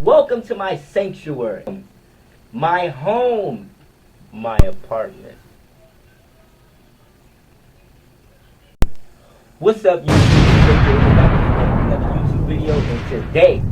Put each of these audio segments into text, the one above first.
Welcome to my sanctuary, my home, my apartment. What's up, YouTube? Another YouTube video, and today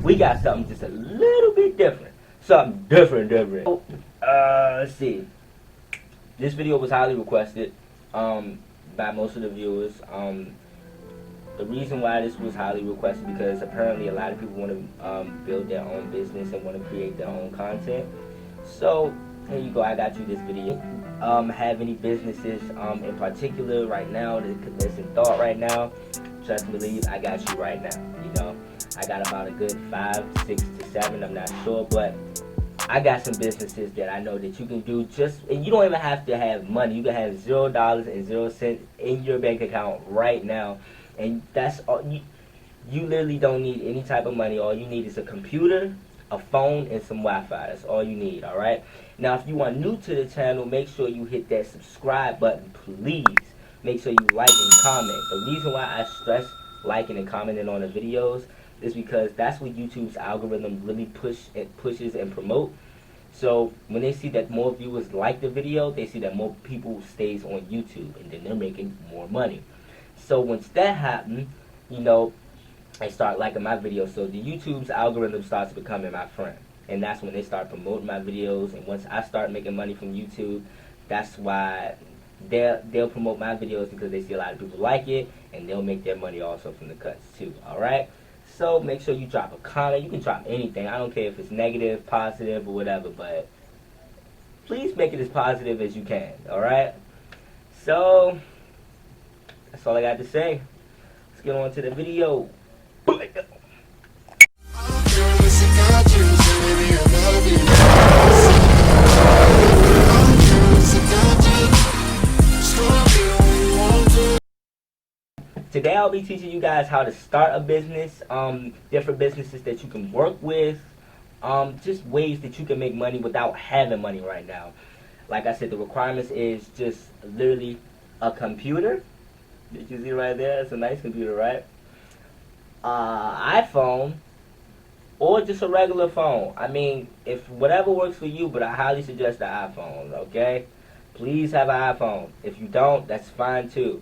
we got something just a little bit different. Something different. Let's see. This video was highly requested by most of the viewers. The reason why this was highly requested because apparently a lot of people want to build their own business and want to create their own content. So here you go, I got you this video. Have any businesses in particular right now that's in thought right now? Trust and believe, I got you right now. You know, I got about a good 5, 6 to 7, I'm not sure, but I got some businesses that I know that you can do and you don't even have to have money. You can have $0 and 0 cents in your bank account right now. And that's all you literally don't need any type of money. All you need is a computer, a phone, and some Wi-Fi. That's all you need, alright? Now, if you are new to the channel, make sure you hit that subscribe button, please. Make sure you like and comment. The reason why I stress liking and commenting on the videos is because that's what YouTube's algorithm really pushes and promote. So when they see that more viewers like the video, they see that more people stays on YouTube, and then they're making more money. So once that happens, you know, they start liking my videos. So the YouTube's algorithm starts becoming my friend. And that's when they start promoting my videos. And once I start making money from YouTube, that's why they'll promote my videos, because they see a lot of people like it. And they'll make their money also from the cuts too. Alright? So make sure you drop a comment. You can drop anything. I don't care if it's negative, positive, or whatever. But please make it as positive as you can. Alright? So that's all I got to say. Let's get on to the video. Today I'll be teaching you guys how to start a business, different businesses that you can work with, just ways that you can make money without having money right now. Like I said, the requirements is just literally a computer. Did you see right there? It's a nice computer, right? iPhone, or just a regular phone. I mean, if whatever works for you, but I highly suggest the iPhone, okay? Please have an iPhone. If you don't, that's fine too.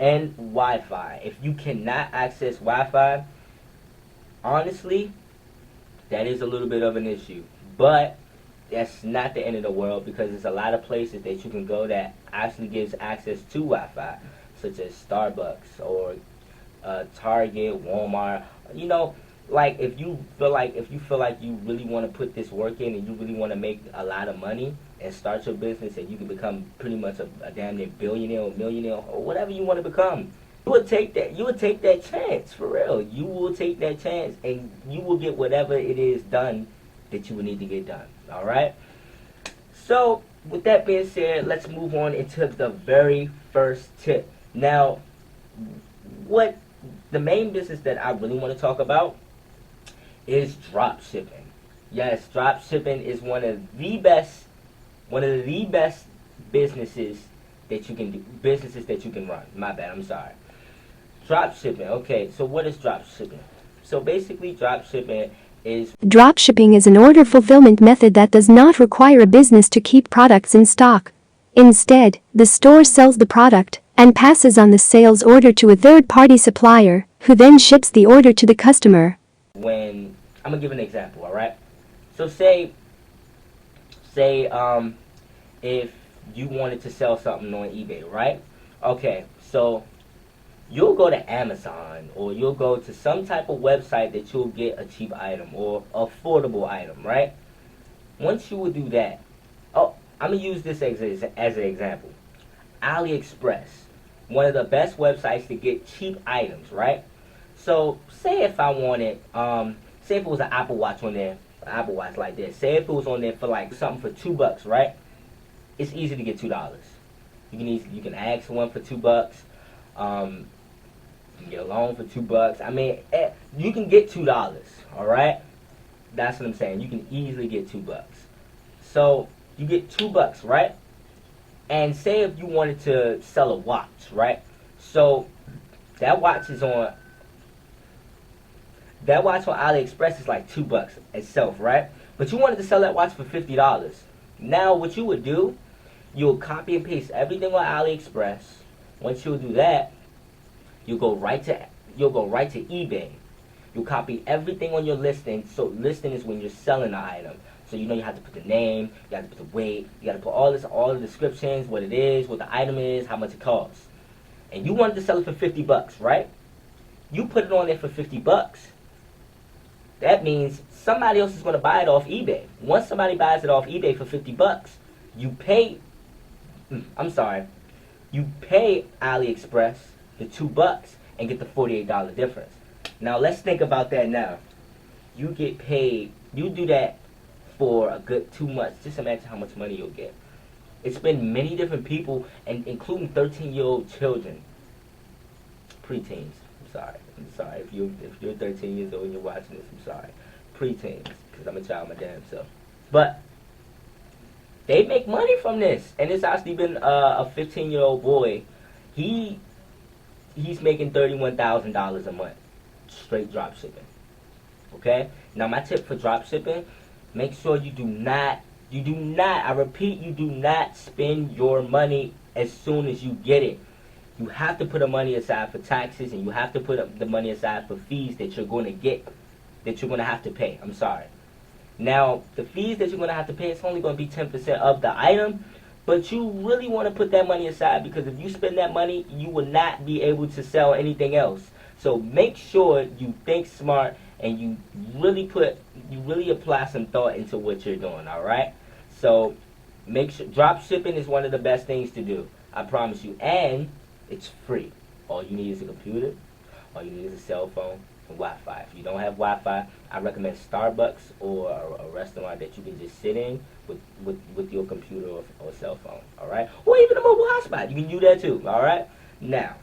And Wi-Fi. If you cannot access Wi-Fi, honestly, that is a little bit of an issue. But that's not the end of the world, because there's a lot of places that you can go that actually gives access to Wi-Fi, such as Starbucks or Target, Walmart. You know, like if you feel like you really want to put this work in and you really want to make a lot of money and start your business, and you can become pretty much a damn near billionaire or millionaire or whatever you want to become, you would take that chance, for real. You will take that chance, and you will get whatever it is done that you would need to get done. Alright? So with that being said, let's move on into the very first tip. Now, what the main business that I really want to talk about is dropshipping. Yes, dropshipping is one of the best businesses that you can do, businesses that you can run. My bad, I'm sorry. Dropshipping. Okay, so what is dropshipping? So basically, dropshipping is an order fulfillment method that does not require a business to keep products in stock. Instead, the store sells the product and passes on the sales order to a third-party supplier, who then ships the order to the customer. When I'm gonna give an example, all right? So say if you wanted to sell something on eBay, right? Okay, so you'll go to Amazon, or you'll go to some type of website that you'll get a cheap item or affordable item, right? Once you would do that, I'm gonna use this as an example. AliExpress, one of the best websites to get cheap items, right? So say if I wanted, say if it was an Apple Watch on there, Apple Watch like this. Say if it was on there for like something for $2, right? It's easy to get $2. You can ask one for $2. You can get a loan for $2. I mean, you can get $2. All right, that's what I'm saying. You can easily get $2. So you get $2, right? And say if you wanted to sell a watch, right? So that watch is on That watch on AliExpress is like $2 itself, right? But you wanted to sell that watch for $50. Now what you would do, you'll copy and paste everything on AliExpress. Once you do that, you'll go right to eBay. You'll copy everything on your listing. So listing is when you're selling the item. So you have to put the name, you have to put the weight, you got to put all the descriptions, what it is, what the item is, how much it costs. And you wanted to sell it for $50, right? You put it on there for $50. That means somebody else is going to buy it off eBay. Once somebody buys it off eBay for $50, you pay AliExpress the $2 and get the $48 difference. Now let's think about that now. You get paid, you do that for a good 2 months. Just imagine how much money you'll get. It's been many different people, and including 13-year-old children, preteens. I'm sorry if you're 13 years old and you're watching this. I'm sorry, preteens, because I'm a child my damn self. But they make money from this, and it's actually been a 15-year-old boy. He's making $31,000 a month, straight drop shipping. Okay. Now my tip for drop shipping: make sure you do not. I repeat, you do not spend your money as soon as you get it. You have to put the money aside for taxes, and you have to put the money aside for fees that you're going to have to pay. I'm sorry. Now, the fees that you're going to have to pay, it's only going to be 10% of the item, but you really want to put that money aside, because if you spend that money, you will not be able to sell anything else. So make sure you think smart, and you really apply some thought into what you're doing, all right? So make sure drop shipping is one of the best things to do. I promise you. And it's free. All you need is a computer. All you need is a cell phone and Wi-Fi. If you don't have Wi-Fi, I recommend Starbucks or a restaurant that you can just sit in with your computer or cell phone. All right? Or even a mobile hotspot. You can do that too. All right? Now,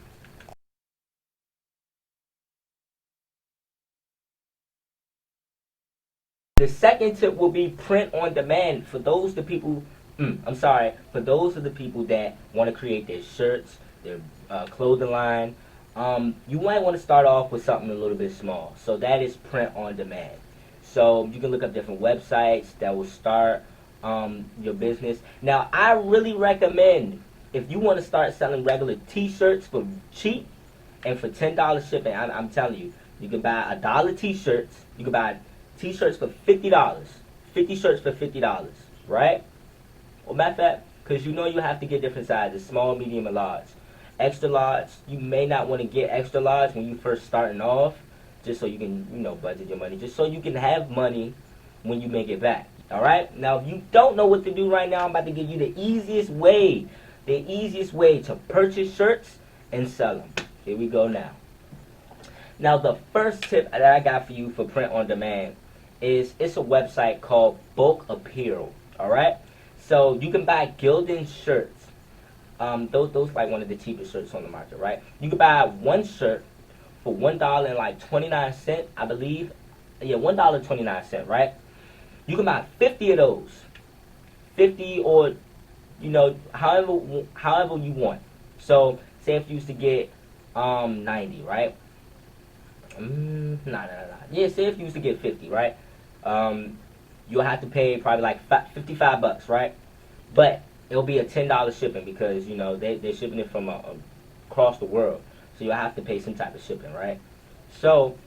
the second tip will be print on demand. For those of the people that want to create their shirts, their clothing line, you might want to start off with something a little bit small. So that is print on demand. So you can look up different websites that will start your business. Now, I really recommend, if you want to start selling regular t-shirts for cheap and for $10 shipping, I'm telling you, you can buy $1 t-shirts. You can buy t-shirts for $50. 50 shirts for $50, right? Well, matter of fact, because you have to get different sizes: small, medium, and large. Extra large, you may not want to get extra large when you first starting off, just so you can, budget your money, just so you can have money when you make it back. All right? Now, if you don't know what to do right now, I'm about to give you the easiest way to purchase shirts and sell them. Here we go now. Now, the first tip that I got for you for print on demand is, it's a website called Bulk Apparel. All right? So you can buy Gildan shirts. Those like one of the cheapest shirts on the market, right? You can buy one shirt for $1.29, I believe. Yeah, $1.29, right? You can buy 50 of those. 50, or however you want. So say if you used to get 90, right? Yeah, say if you used to get 50, right? You'll have to pay probably like $55, right? But it'll be a $10 shipping, because they're shipping it from across the world, so you'll have to pay some type of shipping, right? So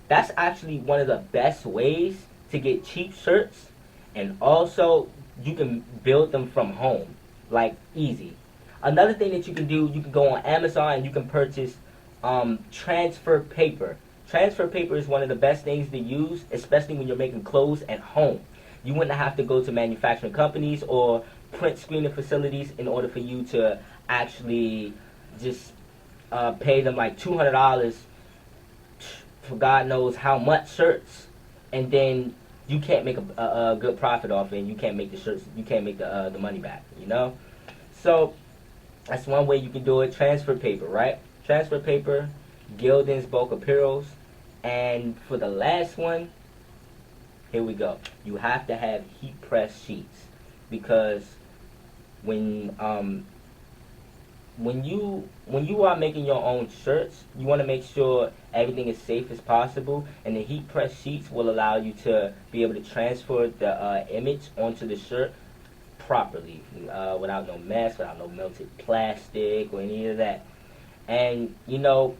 that's actually one of the best ways to get cheap shirts, and also you can build them from home, like easy. Another thing that you can do, you can go on Amazon and you can purchase transfer paper. Transfer paper is one of the best things to use, especially when you're making clothes at home. You wouldn't have to go to manufacturing companies or print screening facilities in order for you to actually just pay them like $200 for God knows how much shirts, and then you can't make a good profit off it, and you can't make the shirts, you can't make the money back, So that's one way you can do it. Transfer paper, right? Transfer paper, Gildan's Bulk Apparels. And for the last one, here we go. You have to have heat press sheets, because when when you are making your own shirts, you want to make sure everything is safe as possible, and the heat press sheets will allow you to be able to transfer the image onto the shirt properly, without no mess, without no melted plastic or any of that. And you know,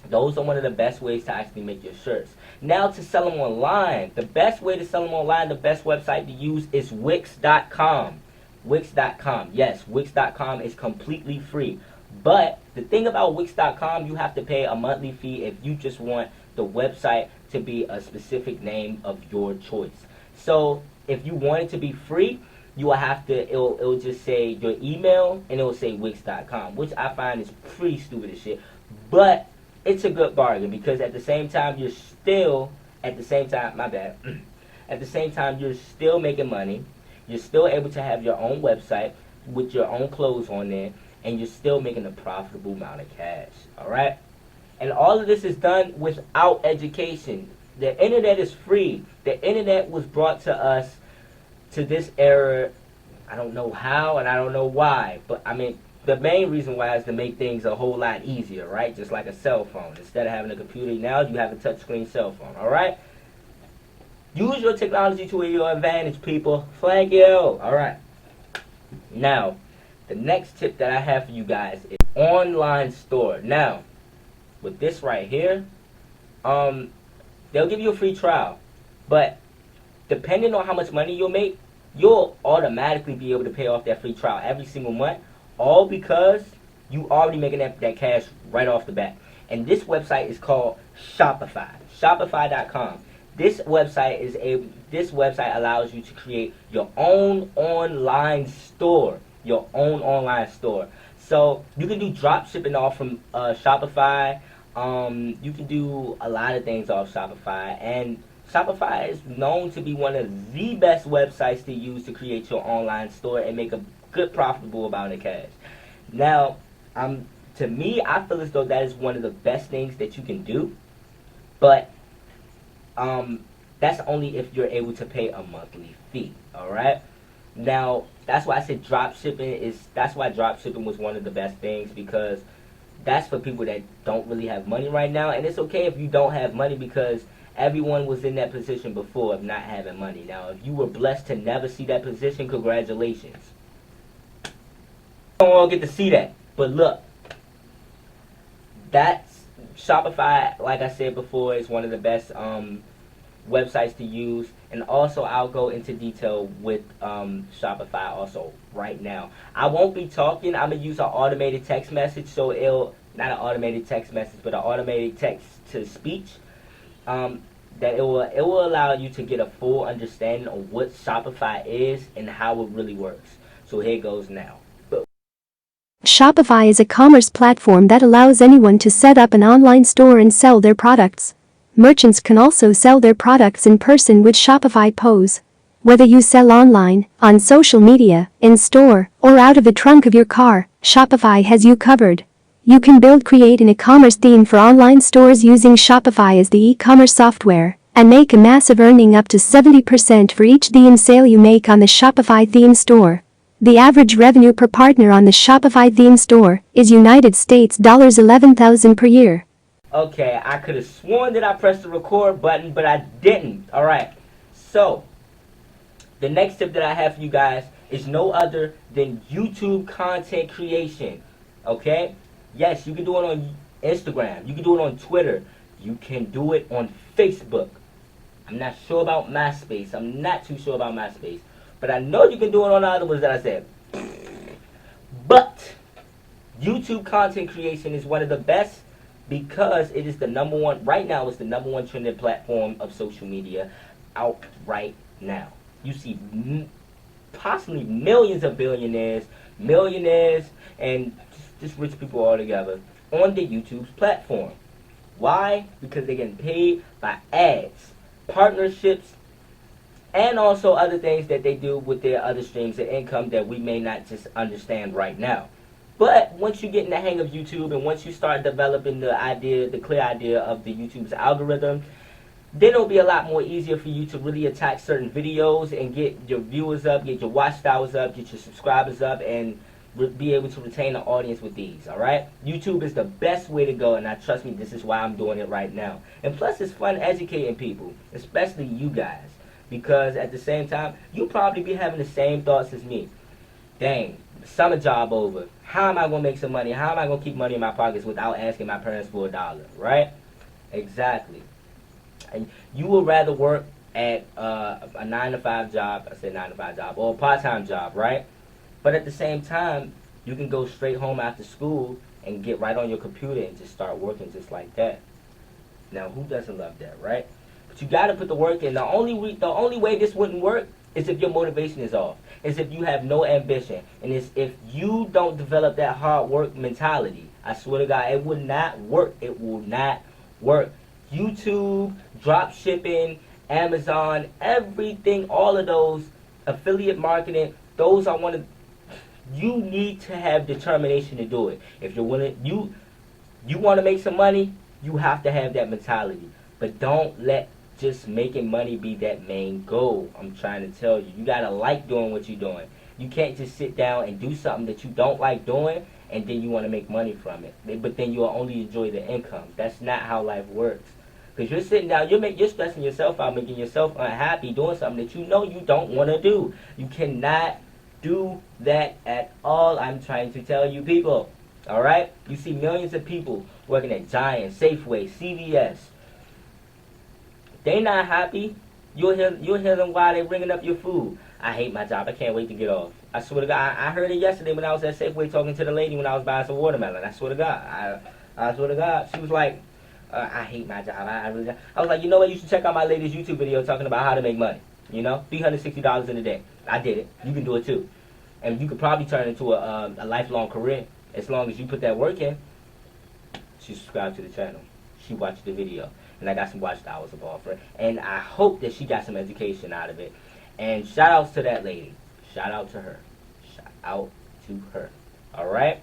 those are one of the best ways to actually make your shirts. Now, to sell them online, the best way to sell them online, the best website to use is Wix.com. Wix.com. Yes, Wix.com is completely free. But the thing about Wix.com, you have to pay a monthly fee if you just want the website to be a specific name of your choice. So if you want it to be free, you will have to, it'll just say your email and it'll say Wix.com, which I find is pretty stupid as shit. But it's a good bargain because at the same time, you're still, at the same time, my bad, at the same time, you're still making money. You're still able to have your own website with your own clothes on there, and you're still making a profitable amount of cash, all right? And all of this is done without education. The internet is free. The internet was brought to us, to this era, I don't know how and I don't know why, but I mean, the main reason why is to make things a whole lot easier, right? Just like a cell phone. Instead of having a computer, now you have a touchscreen cell phone, all right? Use your technology to your advantage, people. Thank you. All right. Now, the next tip that I have for you guys is online store. Now, with this right here, they'll give you a free trial, but depending on how much money you'll make, you'll automatically be able to pay off that free trial every single month, all because you already making that cash right off the bat. And this website is called Shopify. Shopify.com. This website allows you to create your own online store. Your own online store. So you can do drop shipping off from Shopify. You can do a lot of things off Shopify, and Shopify is known to be one of the best websites to use to create your online store and make a good profitable amount of cash. Now, to me, I feel as though that is one of the best things that you can do, but that's only if you're able to pay a monthly fee. All right. Now, that's why I said drop shipping that's why drop shipping was one of the best things, because that's for people that don't really have money right now, and it's okay if you don't have money because everyone was in that position before of not having money. Now, if you were blessed to never see that position, congratulations. You don't all get to see that, but look, that's Shopify. Like I said before, is one of the best websites to use, and also I'll go into detail with Shopify also right now. I won't be talking. I'm gonna use an automated text message, so it'll not an automated text message, but an automated text to speech. That it will allow you to get a full understanding of what Shopify is and how it really works. So here it goes now. Shopify is a commerce platform that allows anyone to set up an online store and sell their products. Merchants can also sell their products in person with Shopify POS. Whether you sell online, on social media, in store, or out of the trunk of your car, Shopify has you covered. You can create an e-commerce theme for online stores using Shopify as the e-commerce software, and make a massive earning up to 70% for each theme sale you make on the Shopify theme store. The average revenue per partner on the Shopify theme store is United States $11,000 per year. Okay, I could have sworn that I pressed the record button, but I didn't. Alright, so the next tip that I have for you guys is no other than YouTube content creation. Okay? Yes, you can do it on Instagram. You can do it on Twitter. You can do it on Facebook. I'm not sure about MySpace. I'm not too sure about MySpace. But I know you can do it on the other ones that I said. But YouTube content creation is one of the best, because it is the number one, right now it's the number one trending platform of social media out right now. You see possibly millions of billionaires, millionaires, and just rich people all together on the YouTube's platform. Why? Because they're getting paid by ads, partnerships, and also other things that they do with their other streams of income that we may not just understand right now. But once you get in the hang of YouTube, and once you start developing the clear idea of the YouTube's algorithm, then it'll be a lot more easier for you to really attack certain videos and get your viewers up, get your watch hours up, get your subscribers up, and be able to retain an audience with these, alright? YouTube is the best way to go, and trust me, this is why I'm doing it right now. And plus, it's fun educating people, especially you guys, because at the same time, you probably be having the same thoughts as me. Dang, summer job over. How am I going to make some money? How am I going to keep money in my pockets without asking my parents for $1, right? Exactly. And you would rather work at a 9-to-5 job, I said 9-to-5 job, or a part-time job, right? But at the same time, you can go straight home after school and get right on your computer and just start working just like that. Now, who doesn't love that, right? But you got to put the work in. The only way this wouldn't work is if your motivation is off. Is if you have no ambition. And it's if you don't develop that hard work mentality. I swear to God, it would not work. It will not work. YouTube, dropshipping, Amazon, everything, all of those, affiliate marketing, those are one of. You need to have determination to do it. If you're willing, you want to make some money, you have to have that mentality. But don't let just making money be that main goal. I'm trying to tell you. You got to like doing what you're doing. You can't just sit down and do something that you don't like doing and then you want to make money from it. But then you'll only enjoy the income. That's not how life works. Because you're sitting down, you're stressing yourself out, making yourself unhappy, doing something that you know you don't want to do. You cannot do that at all. I'm trying to tell you people. Alright? You see millions of people working at Giant, Safeway, CVS. They not happy. You'll hear them while they bringing up your food. I hate my job. I can't wait to get off. I swear to God. I heard it yesterday when I was at Safeway talking to the lady when I was buying some watermelon. I swear to God. I swear to God. She was like, I hate my job. I was like, you know what? You should check out my latest YouTube video talking about how to make money. You know, $360 in a day. I did it. You can do it too. And you could probably turn it into a lifelong career as long as you put that work in. She subscribed to the channel. She watched the video. And I got some watch hours of offer. And I hope that she got some education out of it. And shout outs to that lady. Shout out to her. Shout out to her. Alright?